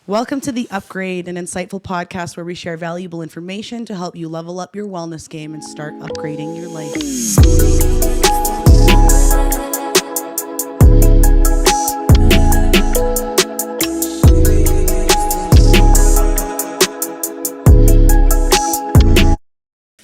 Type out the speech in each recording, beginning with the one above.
Welcome to The Upgrade, an insightful podcast where we share valuable information to help you level up your wellness game and start upgrading your life.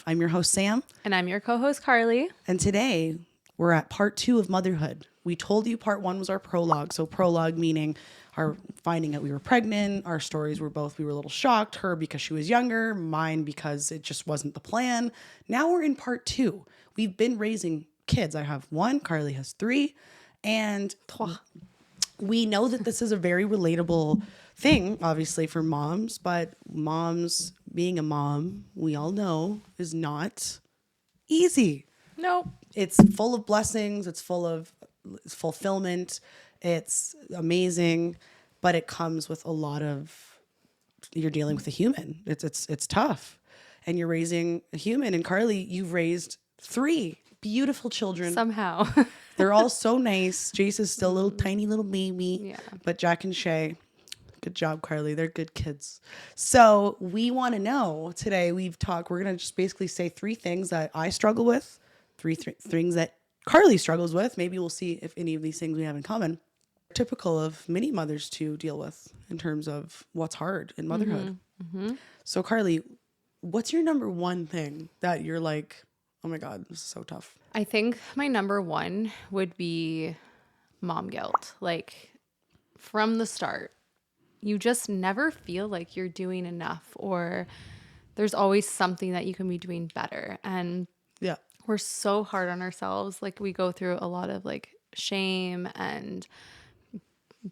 I'm your host, Sam. And I'm your co-host, Carly. And today we're at part 2 of Motherhood. We told you part 1 was our prologue. So prologue meaning our finding out we were pregnant. Our stories were we were a little shocked. Her because she was younger, mine because it just wasn't the plan. Now we're in part 2. We've been raising kids. I have 1, Carly has 3. And we know that this is a very relatable thing, obviously, for moms. But moms, being a mom, we all know, is not easy. No. It's full of blessings. It's full of fulfillment. It's amazing, but it comes with a lot of, you're dealing with a human. It's tough. And you're raising a human. And Carly, you've raised 3 beautiful children. Somehow. They're all so nice. Jace is still a little tiny little baby. Yeah. But Jack and Shay, good job, Carly. They're good kids. So we want to know today, we're going to just basically say 3 things that I struggle with, 3 things that Carly struggles with. Maybe we'll see if any of these things we have in common. Typical of many mothers to deal with in terms of what's hard in motherhood. Mm-hmm. So Carly, what's your number 1 thing that you're like, oh my God, this is so tough? I think my number 1 would be mom guilt. Like from the start, you just never feel like you're doing enough, or there's always something that you can be doing better. And yeah, we're so hard on ourselves. Like we go through a lot of like shame and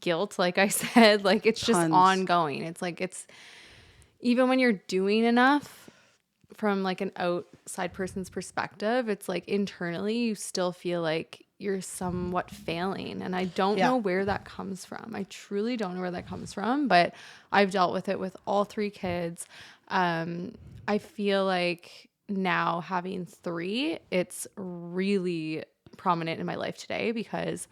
guilt, like I said, like it's just ongoing. It's like, it's even when you're doing enough from like an outside person's perspective, it's like internally you still feel like you're somewhat failing. And I don't know where that comes from. I truly don't know where that comes from, but I've dealt with it with all 3 kids. I feel like now having 3, it's really prominent in my life today because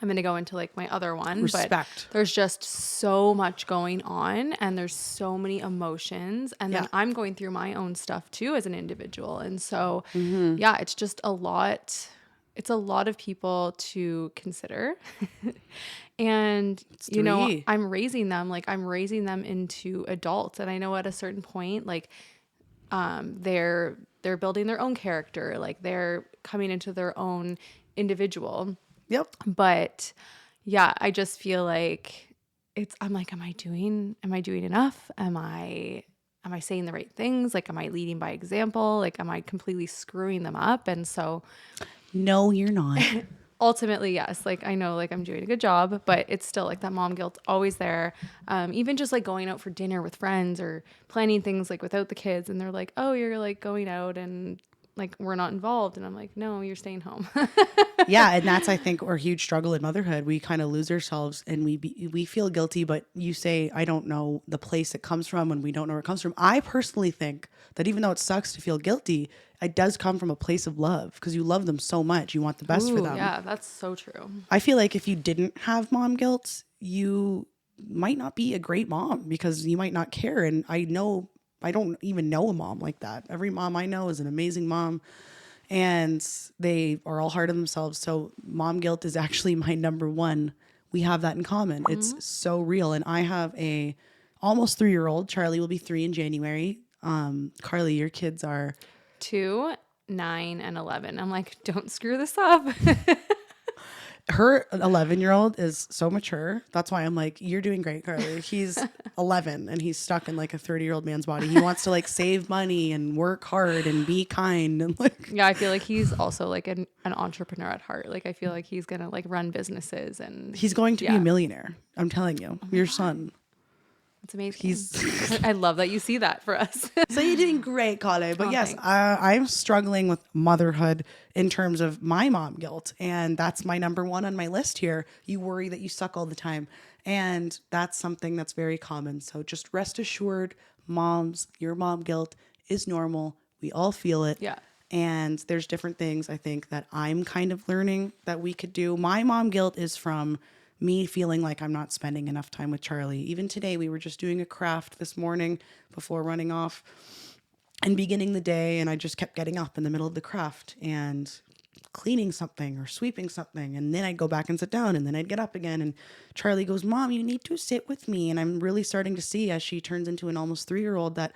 I'm going to go into like my other one, but there's just so much going on and there's so many emotions, and then I'm going through my own stuff too as an individual. And so, it's just a lot. It's a lot of people to consider. And, you know, I'm raising them into adults. And I know at a certain point, like, they're building their own character, like they're coming into their own individual. Yep. But yeah, I just feel like I'm like, am I doing enough? Am I saying the right things? Like, am I leading by example? Like, am I completely screwing them up? And so no, you're not. Ultimately, yes. Like, I know like I'm doing a good job, but it's still like that mom guilt always there. Even just like going out for dinner with friends or planning things like without the kids. And they're like, oh, you're like going out and like we're not involved. And I'm like, no, you're staying home. Yeah. And that's, I think, our huge struggle in motherhood. We kind of lose ourselves and we feel guilty, but you say, I don't know the place it comes from when we don't know where it comes from. I personally think that even though it sucks to feel guilty, it does come from a place of love because you love them so much. You want the best for them. Yeah, that's so true. I feel like if you didn't have mom guilt, you might not be a great mom because you might not care. And I don't even know a mom like that. Every mom I know is an amazing mom and they are all hard on themselves. So mom guilt is actually my number 1. We have that in common. Mm-hmm. It's so real. And I have a almost 3-year-old. Charlie will be 3 in January. Carly, your kids are 2, 9, and 11. I'm like, don't screw this up. Her 11-year-old is so mature. That's why I'm like, you're doing great, Carly. He's 11 and he's stuck in like a 30-year-old man's body. He wants to like save money and work hard and be kind and like. Yeah, I feel like he's also like an entrepreneur at heart. Like I feel like he's gonna like run businesses and he's going to be a millionaire. I'm telling you, your son. That's amazing. I love that you see that for us. So you're doing great, Carly. But yes, I'm struggling with motherhood in terms of my mom guilt. And that's my number 1 on my list here. You worry that you suck all the time. And that's something that's very common. So just rest assured, moms, your mom guilt is normal. We all feel it. Yeah. And there's different things I think that I'm kind of learning that we could do. My mom guilt is from me feeling like I'm not spending enough time with Charlie. Even today, we were just doing a craft this morning before running off and beginning the day. And I just kept getting up in the middle of the craft and cleaning something or sweeping something. And then I'd go back and sit down, and then I'd get up again. And Charlie goes, Mom, you need to sit with me. And I'm really starting to see, as she turns into an almost 3-year-old, that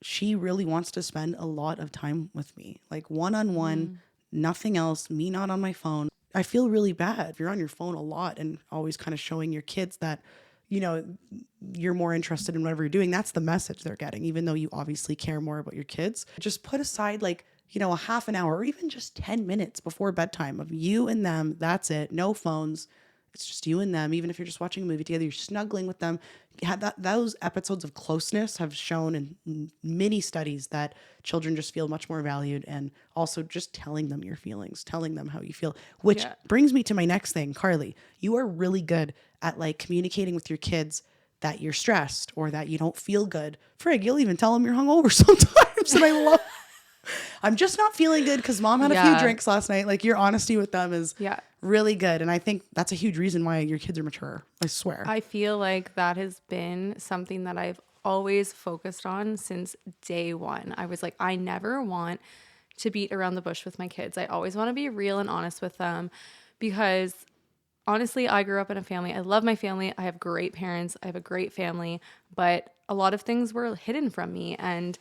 she really wants to spend a lot of time with me, like one-on-one, nothing else, me not on my phone. I feel really bad if you're on your phone a lot and always kind of showing your kids that, you know, you're more interested in whatever you're doing. That's the message they're getting, even though you obviously care more about your kids. Just put aside like, you know, a half an hour or even just 10 minutes before bedtime of you and them. That's it. No phones. It's just you and them. Even if you're just watching a movie together, you're snuggling with them. Those episodes of closeness have shown in many studies that children just feel much more valued, and also just telling them your feelings, telling them how you feel, which brings me to my next thing. Carly, you are really good at like communicating with your kids that you're stressed or that you don't feel good. Frig, you'll even tell them you're hungover sometimes. And I love I'm just not feeling good because Mom had a few drinks last night. Like, your honesty with them is really good. And I think that's a huge reason why your kids are mature. I swear. I feel like that has been something that I've always focused on since day one. I was like, I never want to beat around the bush with my kids. I always want to be real and honest with them, because honestly, I grew up in a family. I love my family. I have great parents. I have a great family, but a lot of things were hidden from me. And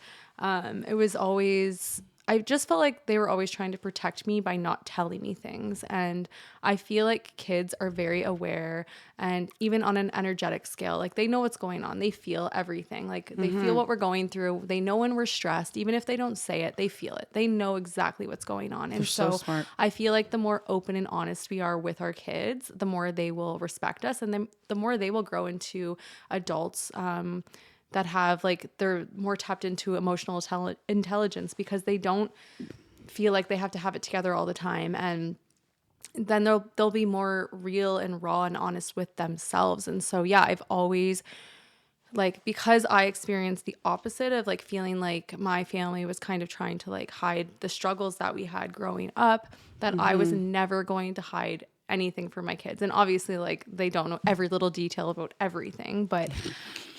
it was always, I just felt like they were always trying to protect me by not telling me things. And I feel like kids are very aware, and even on an energetic scale, like they know what's going on. They feel everything. Like they feel what we're going through. They know when we're stressed. Even if they don't say it, they feel it. They know exactly what's going on. And so smart. I feel like the more open and honest we are with our kids, the more they will respect us, and then the more they will grow into adults that have like, they're more tapped into emotional intelligence, because they don't feel like they have to have it together all the time. And then they'll be more real and raw and honest with themselves. And so, yeah, I've always, like, because I experienced the opposite of like feeling like my family was kind of trying to like hide the struggles that we had growing up, that I was never going to hide anything for my kids. And obviously, like, they don't know every little detail about everything, but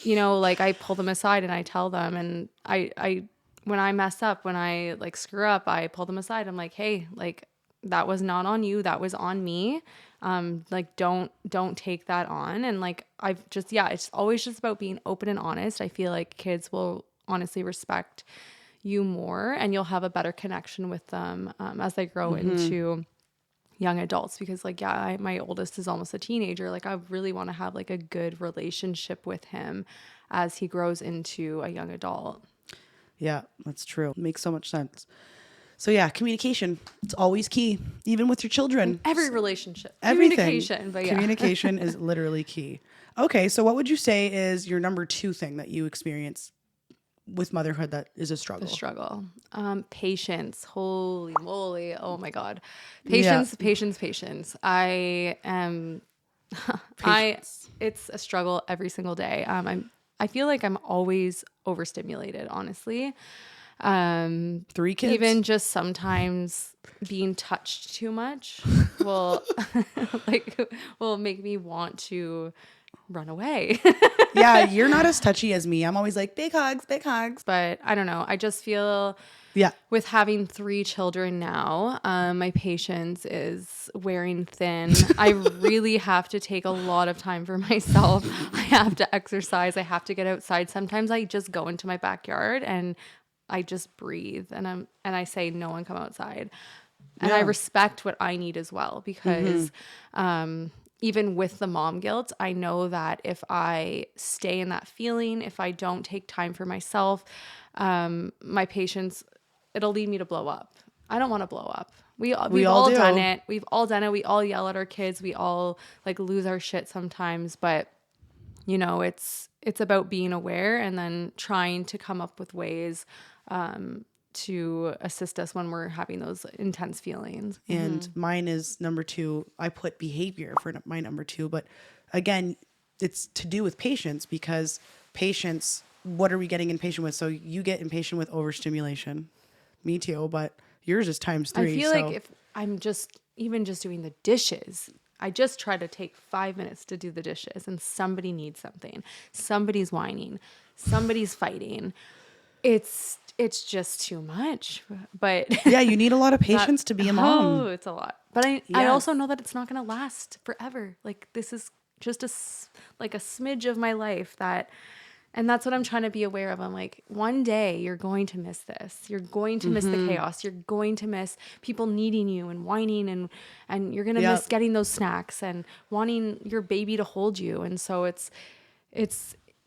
you know, like, I pull them aside and I tell them, and I when I mess up, when I like screw up, I pull them aside. I'm like, hey, like, that was not on you, that was on me. Like, don't take that on. And like, I've just, it's always just about being open and honest. I feel like kids will honestly respect you more, and you'll have a better connection with them as they grow into young adults, because like, my oldest is almost a teenager. Like, I really want to have like a good relationship with him as he grows into a young adult. Yeah, that's true. Makes so much sense. So yeah, communication, it's always key, even with your children. In every relationship. Everything. Communication, but Communication is literally key. Okay, so what would you say is your number 2 thing that you experience with motherhood that is a struggle? The struggle. Patience. Holy moly. Oh my God. Patience. I am, it's a struggle every single day. I feel like I'm always overstimulated, honestly. 3 kids? Even just sometimes being touched too much will will make me want to run away. Yeah, you're not as touchy as me. I'm always like, big hugs. But I don't know. I just feel with having 3 children now, my patience is wearing thin. I really have to take a lot of time for myself. I have to exercise. I have to get outside. Sometimes I just go into my backyard and I just breathe, and I say, no one come outside. And I respect what I need as well, because even with the mom guilt, I know that if I stay in that feeling, if I don't take time for myself, my patience, it'll lead me to blow up. I don't want to blow up. We've all done it. We've all done it. We all yell at our kids. We all like lose our shit sometimes, but you know, it's about being aware and then trying to come up with ways to assist us when we're having those intense feelings. And mine is number 2. I put behavior for my number 2, but again, it's to do with patience, because patience, what are we getting impatient with? So you get impatient with overstimulation. Me too, but yours is times 3. I feel like if I'm just even just doing the dishes, I just try to take 5 minutes to do the dishes and somebody needs something. Somebody's whining. Somebody's fighting. It's just too much. But yeah, you need a lot of patience to be a mom. Oh, it's a lot. But I also know that it's not going to last forever. Like this is just like a smidge of my life and that's what I'm trying to be aware of. I'm like, one day you're going to miss this. You're going to miss the chaos. You're going to miss people needing you and whining and you're going to miss getting those snacks and wanting your baby to hold you. And so it's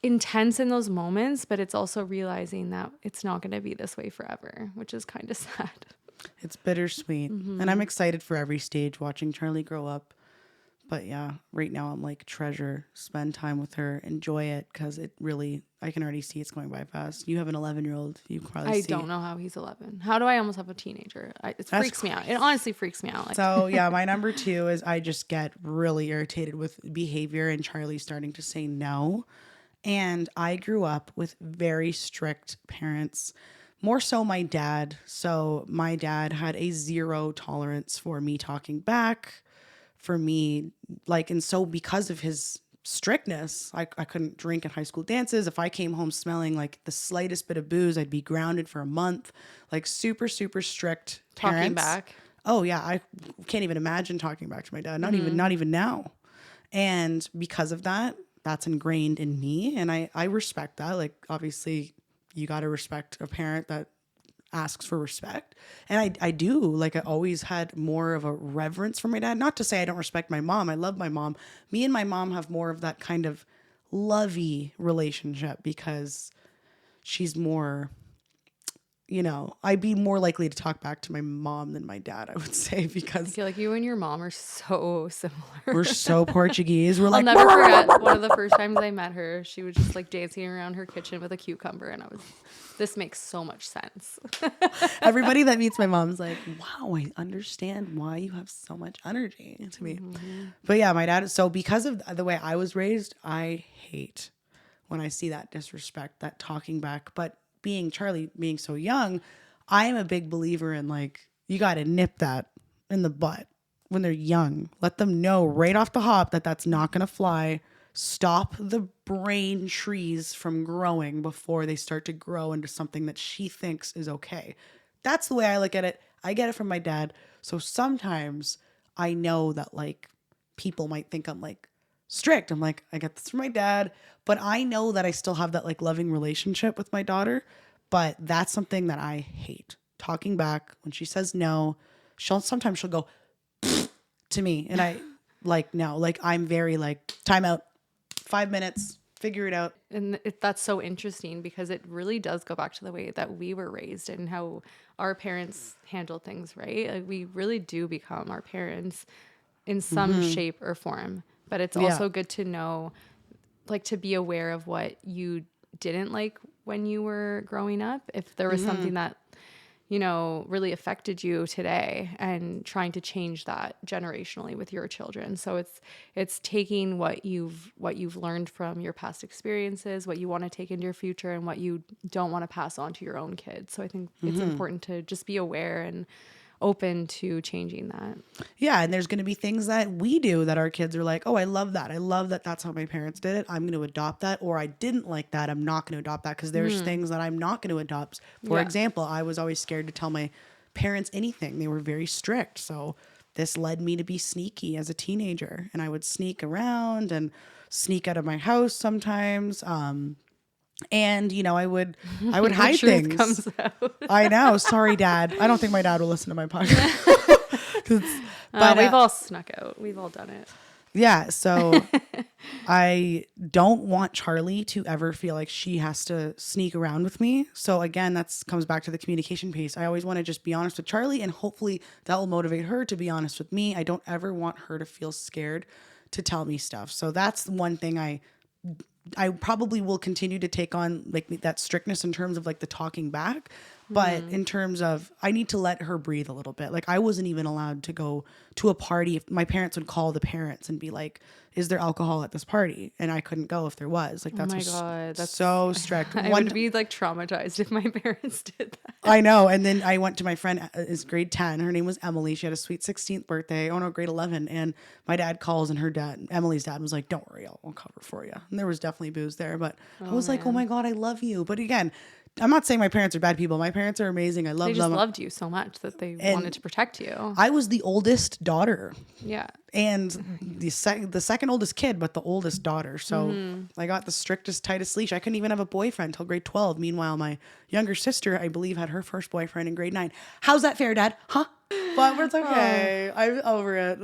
intense in those moments, but it's also realizing that it's not going to be this way forever, which is kind of sad. It's bittersweet. And I'm excited for every stage watching Charlie grow up. But yeah, right now I'm like, treasure, spend time with her, enjoy it, because it really, I can already see it's going by fast. You have an 11-year-old. You probably see. I don't know how he's 11. How do I almost have a teenager? It freaks me out. It honestly freaks me out. Like. So yeah, my number 2 is I just get really irritated with behavior and Charlie starting to say no. And I grew up with very strict parents, more so my dad. So my dad had a 0 tolerance for me talking back, for me, like, and so because of his strictness, I couldn't drink at high school dances. If I came home smelling like the slightest bit of booze, I'd be grounded for a month. Like super, super strict parents. Talking back. Oh yeah, I can't even imagine talking back to my dad. Not even now. And because of that, that's ingrained in me, and I respect that. Like obviously, you got to respect a parent that asks for respect. And I do, like I always had more of a reverence for my dad. Not to say I don't respect my mom. I love my mom. Me and my mom have more of that kind of lovey relationship because she's more, I'd be more likely to talk back to my mom than my dad, I would say, because I feel like you and your mom are so similar. We're so Portuguese. We're like, I'll never forget one of the first times I met her. She was just like dancing around her kitchen with a cucumber, and this makes so much sense. Everybody that meets my mom's like, wow, I understand why you have so much energy to me. But yeah, my dad, so because of the way I was raised, I hate when I see that disrespect, that talking back. But Charlie being so young, I am a big believer in like, you got to nip that in the butt when they're young. Let them know right off the hop that that's not going to fly. Stop the brain trees from growing before they start to grow into something that she thinks is okay. That's the way I look at it. I get it from my dad. So sometimes I know that like people might think I'm like strict. I'm like, I get this from my dad, but I know that I still have that like loving relationship with my daughter. But that's something that I hate. Talking back when she says no, sometimes she'll go to me, and I like, no, like I'm very like, time out, 5 minutes, figure it out. And that's so interesting because it really does go back to the way that we were raised and how our parents handle things, right? Like we really do become our parents in some shape or form. But it's also good to know, like, to be aware of what you didn't like when you were growing up. If there was something that, really affected you today, and trying to change that generationally with your children. So it's taking what you've learned from your past experiences, what you want to take into your future, and what you don't want to pass on to your own kids. So I think it's important to just be aware and open to changing that. Yeah. And there's going to be things that we do that our kids are like, oh, I love that. I love that that's how my parents did it. I'm going to adopt that. Or I didn't like that. I'm not going to adopt that because there's things that I'm not going to adopt. For example, I was always scared to tell my parents anything. They were very strict. So this led me to be sneaky as a teenager. And I would sneak around and sneak out of my house sometimes. And I would hide things. Comes out. I know. Sorry, Dad. I don't think my dad will listen to my podcast. But we've all snuck out. We've all done it. Yeah. So I don't want Charlie to ever feel like she has to sneak around with me. So again, comes back to the communication piece. I always want to just be honest with Charlie, and hopefully that will motivate her to be honest with me. I don't ever want her to feel scared to tell me stuff. So that's one thing I probably will continue to take on, like that strictness in terms of like the talking back. But in terms of, I need to let her breathe a little bit. Like I wasn't even allowed to go to a party. If my parents would call the parents and be like, is there alcohol at this party? And I couldn't go if there was. Like, that's, oh my God, that's so strict. I would be like traumatized if my parents did that. I know. And then I went to my friend, is grade 10. Her name was Emily. She had a sweet 16th birthday. Oh no, grade 11. And my dad calls and Emily's dad was like, don't worry, I'll cover for you. And there was definitely booze there, but I was like, oh my God, I love you. But again, I'm not saying my parents are bad people. My parents are amazing. I love them. They just loved you so much that they wanted to protect you. I was the oldest daughter. Yeah. And the second oldest kid, but the oldest daughter. So I got the strictest, tightest leash. I couldn't even have a boyfriend till grade 12. Meanwhile, my younger sister, I believe, had her first boyfriend in grade 9. How's that fair, Dad? Huh? But it's okay. I'm over it.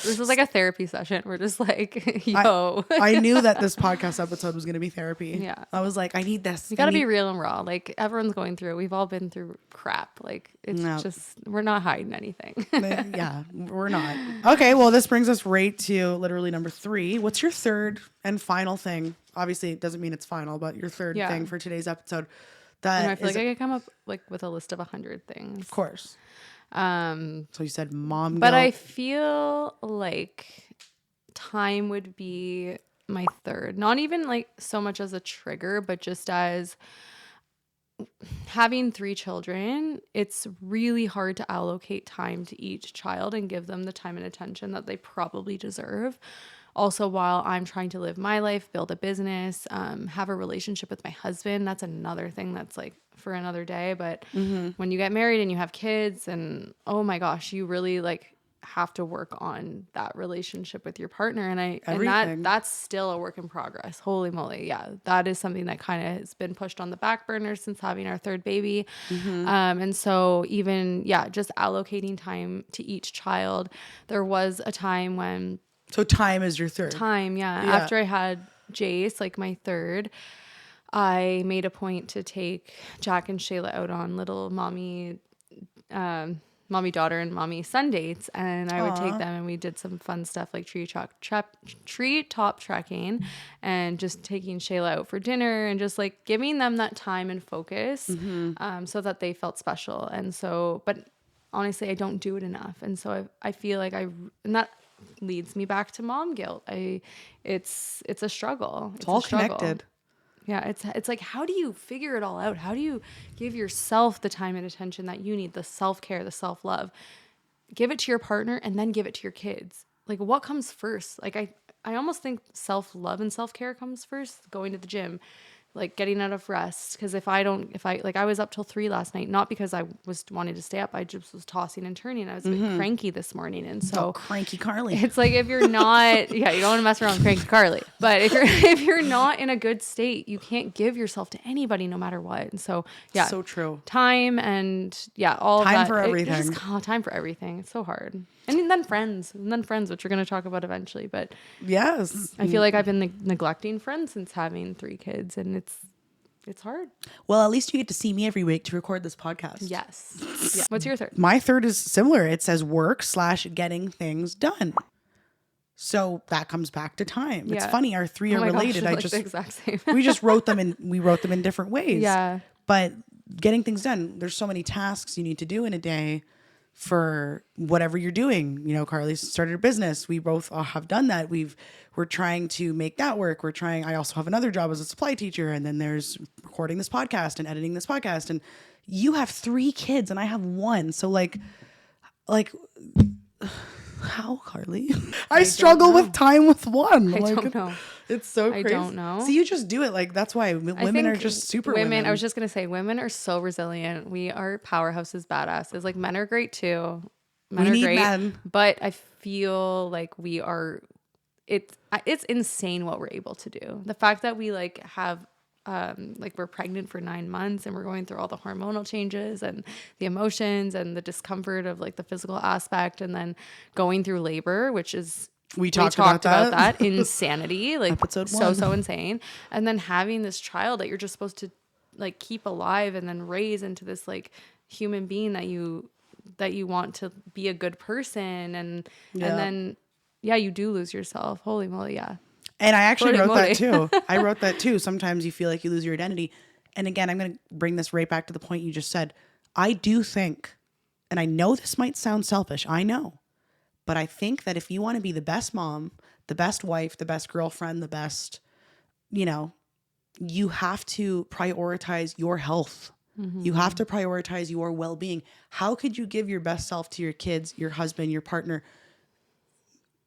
This was like a therapy session. We're just like, yo. I knew that this podcast episode was going to be therapy. Yeah. I was like, I need this. You got to be real and raw. Like everyone's going through. We've all been through crap. Like it's just, we're not hiding anything. Yeah, we're not. Okay, well, this brings us right to literally number 3. What's your third and final thing? Obviously, it doesn't mean it's final, but your third thing for today's episode. I feel like I could come up like with a list of 100 things. Of course. So you said mom guilt. But I feel like time would be my third. Not even like so much as a trigger, but just as having 3 children, it's really hard to allocate time to each child and give them the time and attention that they probably deserve. Also, while I'm trying to live my life, build a business, have a relationship with my husband, that's another thing that's like for another day. But when you get married and you have kids and oh my gosh, you really like have to work on that relationship with your partner. And that's still a work in progress. Holy moly. Yeah. That is something that kind of has been pushed on the back burner since having our 3rd baby. And so even, just allocating time to each child. There was a time when so time is your third. Time, yeah. After I had Jace, like my 3rd, I made a point to take Jack and Shayla out on little mommy daughter and mommy sun dates, and I would take them and we did some fun stuff like tree top trekking and just taking Shayla out for dinner and just like giving them that time and focus so that they felt special. And so, but honestly, I don't do it enough. And so I feel like and that leads me back to mom guilt. It's a struggle. It's all connected. Yeah, it's like, how do you figure it all out? How do you give yourself the time and attention that you need, the self-care, the self-love? Give it to your partner and then give it to your kids. Like, what comes first? Like, I almost think self-love and self-care comes first, going to the gym, like getting enough rest. Because if I was up till 3 last night, not because I was wanting to stay up, I just was tossing and turning. I was a bit cranky this morning. And so cranky Carly. It's like, if you're not, you don't want to mess around with cranky Carly, but if you're not in a good state, you can't give yourself to anybody no matter what. And so, so true. Time and all time of that. For everything. Time for everything. It's so hard. And then friends, which we're going to talk about eventually. But yes, I feel like I've been neglecting friends since having 3 kids, and it's hard. Well, at least you get to see me every week to record this podcast. Yes. Yeah. What's your third? My third is similar. It says work/getting things done. So that comes back to time. It's funny. Our 3 are related. Gosh, like the exact same. we just wrote them in different ways. Yeah. But getting things done, there's so many tasks you need to do in a day for whatever you're doing. Carly started a business. We both have done that. We're trying to make that work. I also have another job as a supply teacher. And then there's recording this podcast and editing this podcast. And you have 3 kids and I have 1. So like, how, Carly? I struggle with time with 1. I don't know. It's so crazy. I don't know. See, you just do it. Like, that's why women are just super women. I was just going to say, women are so resilient. We are powerhouses, badasses. Like, men are great too. Men are great. Men. But I feel like it's insane what we're able to do. The fact that we like have we're pregnant for 9 months and we're going through all the hormonal changes and the emotions and the discomfort of like the physical aspect, and then going through labor, which is we talked about that insanity, like episode 1. so insane. And then having this child that you're just supposed to like keep alive and then raise into this like human being that you want to be a good person, and then you do lose yourself. Holy moly, yeah. And I actually wrote that too. I wrote that too. Sometimes you feel like you lose your identity. and again, I'm going to bring this right back to the point you just said. I do think, and I know this might sound selfish, I know, but I think that if you want to be the best mom, the best wife, the best girlfriend, the best, you know, you have to prioritize your health. You have to prioritize your well-being. How could you give your best self to your kids, your husband, your partner,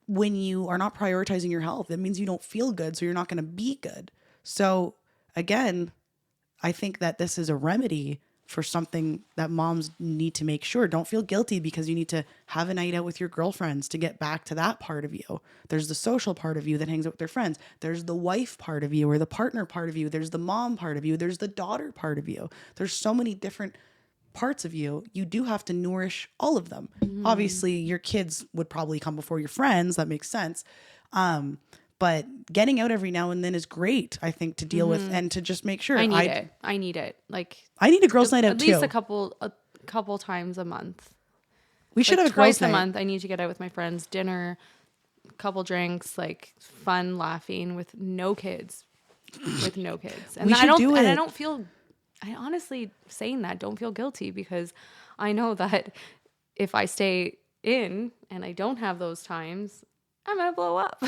when you are not prioritizing your health? That means you don't feel good, so you're not going to be good. So again, I think that this is a remedy for something that moms need to make sure. Don't feel guilty because you need to have a night out with your girlfriends to get back to that part of you. There's the social part of you that hangs out with their friends. There's the wife part of you or the partner part of you. There's the mom part of you. There's the daughter part of you. There's so many different parts of you. You do have to nourish all of them. Obviously, your kids would probably come before your friends. That makes sense. But getting out every now and then is great, I think, to deal with and to just make sure. I need it. Like, I need a girls' night out at least too. a couple times a month. We should Like have a girls' twice a night. month. I need to get out with my friends, dinner, couple drinks, like fun, laughing with no kids. And We should do it. And I don't feel. I honestly, saying that, don't feel guilty because I know that if I stay in and I don't have those times, I'm gonna blow up.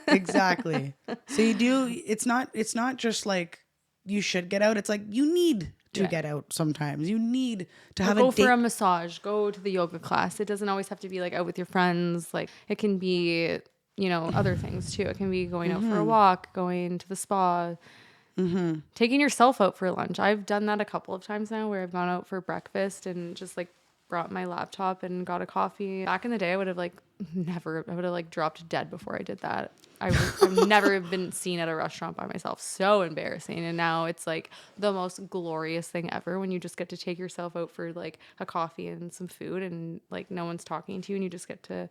Exactly. So you do. It's not just like you should get out. It's like you need to get out sometimes. You need to have go a date. for a massage. Go to the yoga class. It doesn't always have to be like out with your friends. Like it can be, other things too. It can be going out for a walk, going to the spa. Taking yourself out for lunch. I've done that a couple of times now where I've gone out for breakfast and just like brought my laptop and got a coffee. Back in the day, I would have dropped dead before I did that. I've never been seen at a restaurant by myself. So embarrassing. And now it's like the most glorious thing ever when you just get to take yourself out for like a coffee and some food and like no one's talking to you and you just get to,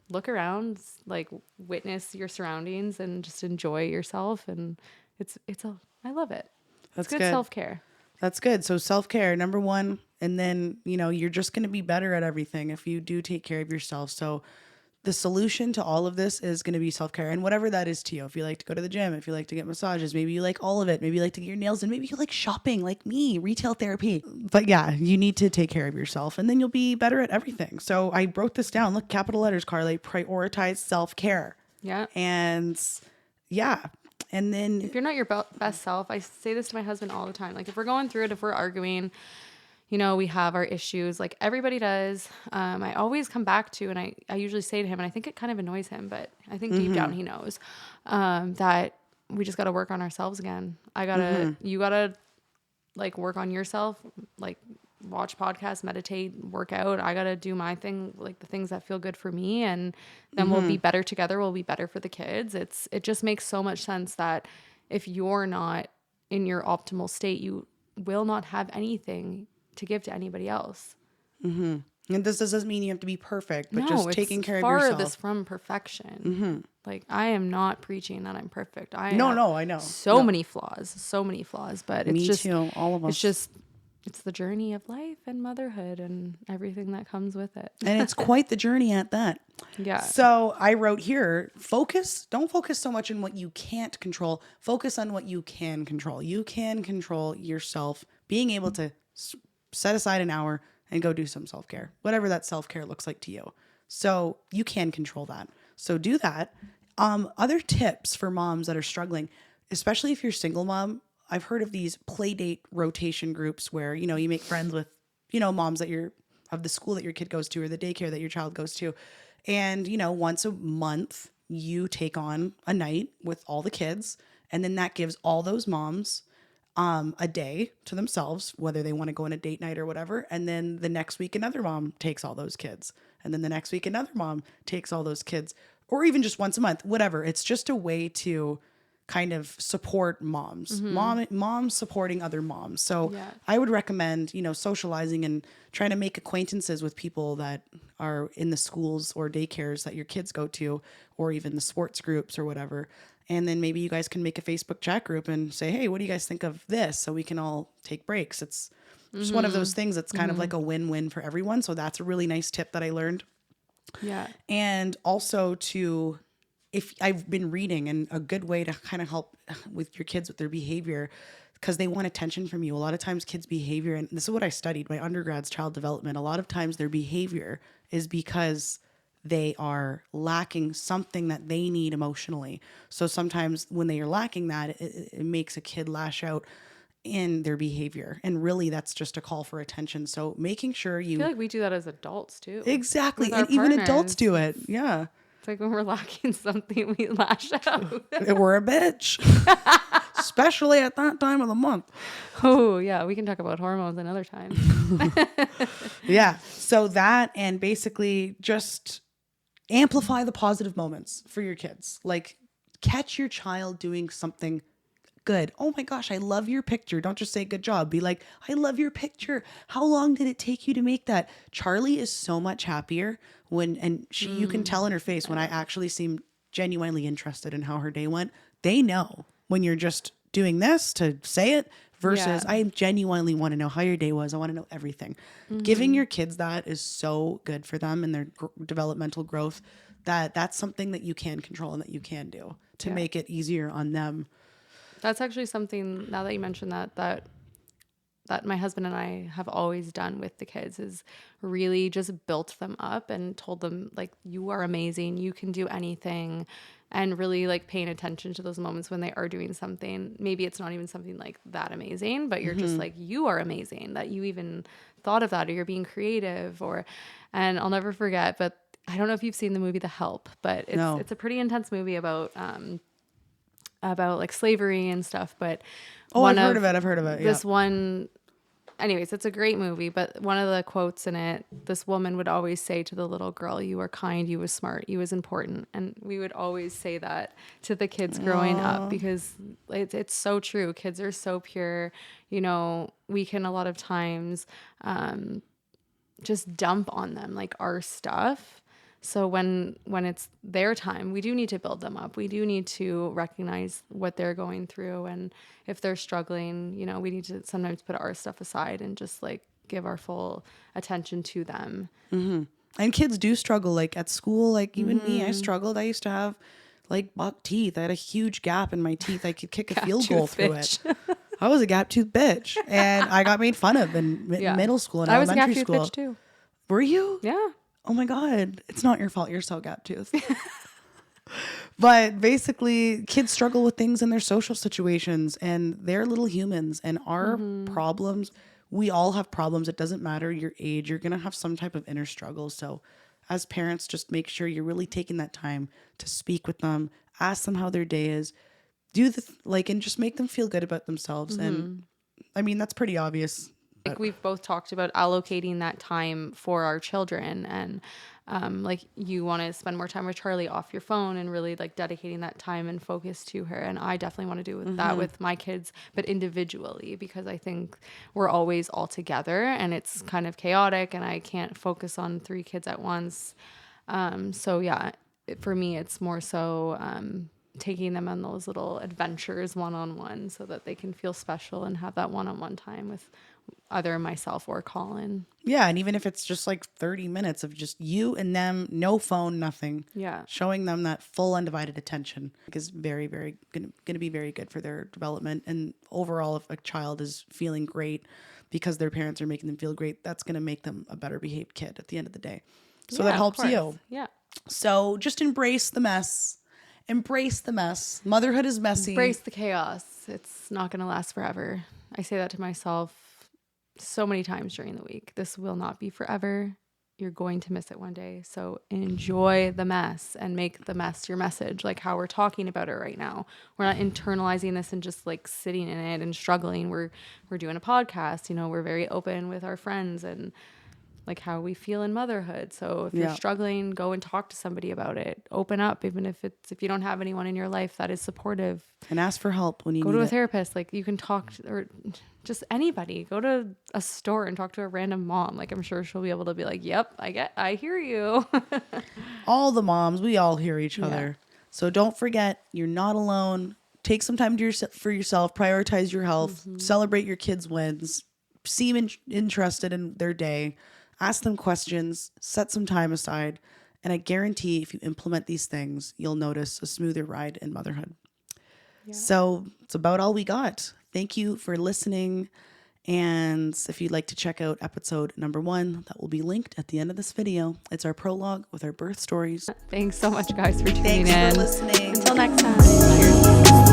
look around, like witness your surroundings and just enjoy yourself. And I love it. It's good self-care. That's good. So self-care, number one, and then, you're just going to be better at everything if you do take care of yourself. So the solution to all of this is going to be self-care, and whatever that is to you. If you like to go to the gym, if you like to get massages, maybe you like all of it. Maybe you like to get your nails done. Maybe you like shopping like me, retail therapy. But yeah, you need to take care of yourself and then you'll be better at everything. So I wrote this down. Look, capital letters, Carly, prioritize self-care. Yeah. And yeah. And then if you're not your best self, I say this to my husband all the time. Like if we're going through it, if we're arguing, we have our issues, like everybody does. I always come back to, and I usually say to him, and I think it kind of annoys him, but I think deep down he knows that we just got to work on ourselves again. You got to like work on yourself, like watch podcasts, meditate, work out. I got to do my thing, like the things that feel good for me. And then we'll be better together. We'll be better for the kids. It just makes so much sense that if you're not in your optimal state, you will not have anything to give to anybody else. And this doesn't mean you have to be perfect, but just taking care of yourself. Farthest from perfection. Like I am not preaching that I'm perfect. I know so many flaws, but me too, all of us. It's the journey of life and motherhood and everything that comes with it. And it's quite the journey at that. Yeah. So I wrote here, don't focus so much on what you can't control. Focus on what you can control. You can control yourself being able to set aside an hour and go do some self-care, whatever that self-care looks like to you. So you can control that. So do that. Other tips for moms that are struggling, especially if you're single mom, I've heard of these play date rotation groups where, you make friends with, moms of the school that your kid goes to or the daycare that your child goes to. And, once a month you take on a night with all the kids. And then that gives all those moms a day to themselves, whether they want to go on a date night or whatever. And then the next week, another mom takes all those kids. And then the next week, another mom takes all those kids, or even just once a month, whatever. It's just a way to kind of support moms, moms supporting other moms. So I would recommend, socializing and trying to make acquaintances with people that are in the schools or daycares that your kids go to, or even the sports groups or whatever. And then maybe you guys can make a Facebook chat group and say, hey, what do you guys think of this? So we can all take breaks. It's just one of those things that's kind of like a win-win for everyone. So that's a really nice tip that I learned. Yeah. And also if I've been reading, and a good way to kind of help with your kids with their behavior, because they want attention from you. A lot of times kids' behavior, and this is what I studied, my undergrad's child development, a lot of times their behavior is because they are lacking something that they need emotionally. So sometimes when they are lacking that, it makes a kid lash out in their behavior. And really that's just a call for attention. So making sure I feel like we do that as adults too. Exactly. And even adults do it. Yeah. It's like when we're lacking something, we lash out. We're a bitch. Especially at that time of the month. Oh, yeah. We can talk about hormones another time. Yeah. So that, and basically just amplify the positive moments for your kids. Like, catch your child doing something good. Oh my gosh, I love your picture. Don't just say good job. Be like, I love your picture. How long did it take you to make that? Charlie is so much happier you can tell in her face when I actually seem genuinely interested in how her day went. They know when you're just doing this to say it versus I genuinely want to know how your day was. I want to know everything. Giving your kids that is so good for them and their developmental growth, that's something that you can control and that you can do to make it easier on them. That's actually something, now that you mentioned that my husband and I have always done with the kids, is really just built them up and told them, like, you are amazing, you can do anything, and really like paying attention to those moments when they are doing something. Maybe it's not even something like that amazing, but you're just like, you are amazing that you even thought of that, or you're being creative, and I'll never forget, but I don't know if you've seen the movie The Help, but it's a pretty intense movie about like slavery and stuff. But I've heard of it. This one, anyways, it's a great movie, but one of the quotes in it, this woman would always say to the little girl, you were kind, you was smart, you was important. And we would always say that to the kids growing up, because it's so true. Kids are so pure. You know, we can a lot of times just dump on them like our stuff. So when it's their time, we do need to build them up. We do need to recognize what they're going through. And if they're struggling, you know, we need to sometimes put our stuff aside and just like give our full attention to them. Mm-hmm. And kids do struggle, like at school, like even me, I struggled. I used to have like buck teeth. I had a huge gap in my teeth. I could kick a field goal through it. I was a gap tooth bitch, and I got made fun of in middle school and elementary school. I was a gap tooth bitch too. Were you? Yeah. Oh my God, it's not your fault. You're so gap tooth. But basically, kids struggle with things in their social situations, and they're little humans, and our problems, we all have problems. It doesn't matter your age. You're going to have some type of inner struggle. So as parents, just make sure you're really taking that time to speak with them, ask them how their day is, and just make them feel good about themselves. And I mean, that's pretty obvious. Like we've both talked about allocating that time for our children, and like you want to spend more time with Charlie off your phone and really like dedicating that time and focus to her. And I definitely want to do that with my kids, but individually, because I think we're always all together and it's kind of chaotic and I can't focus on 3 kids at once. So yeah, for me, it's more so taking them on those little adventures one-on-one so that they can feel special and have that one-on-one time with either myself or Colin. Yeah, and even if it's just like 30 minutes of just you and them, no phone, nothing. Yeah. Showing them that full undivided attention is very, very going to be very good for their development. And overall, if a child is feeling great because their parents are making them feel great, that's going to make them a better behaved kid at the end of the day. So that helps you. Yeah. So just embrace the mess. Embrace the mess. Motherhood is messy. Embrace the chaos. It's not going to last forever. I say that to myself so many times during the week. This will not be forever. You're going to miss it one day. So enjoy the mess and make the mess your message, like how we're talking about it right now. We're not internalizing this and just like sitting in it and struggling. We're doing a podcast, you know, we're very open with our friends and like how we feel in motherhood. So if you're struggling, go and talk to somebody about it. Open up, even if you don't have anyone in your life that is supportive. And ask for help when you go need to a it. therapist. Like you can talk or just anybody. Go to a store and talk to a random mom. Like I'm sure she'll be able to be like, "Yep, I hear you." All the moms, we all hear each other. So don't forget, you're not alone. Take some time for yourself. Prioritize your health. Celebrate your kids' wins. Seem interested in their day. Ask them questions, set some time aside, and I guarantee if you implement these things, you'll notice a smoother ride in motherhood. Yeah. So it's about all we got. Thank you for listening. And if you'd like to check out episode number 1, that will be linked at the end of this video. It's our prologue with our birth stories. Thanks so much, guys, for tuning in. Thanks for listening. Until next time. Cheers.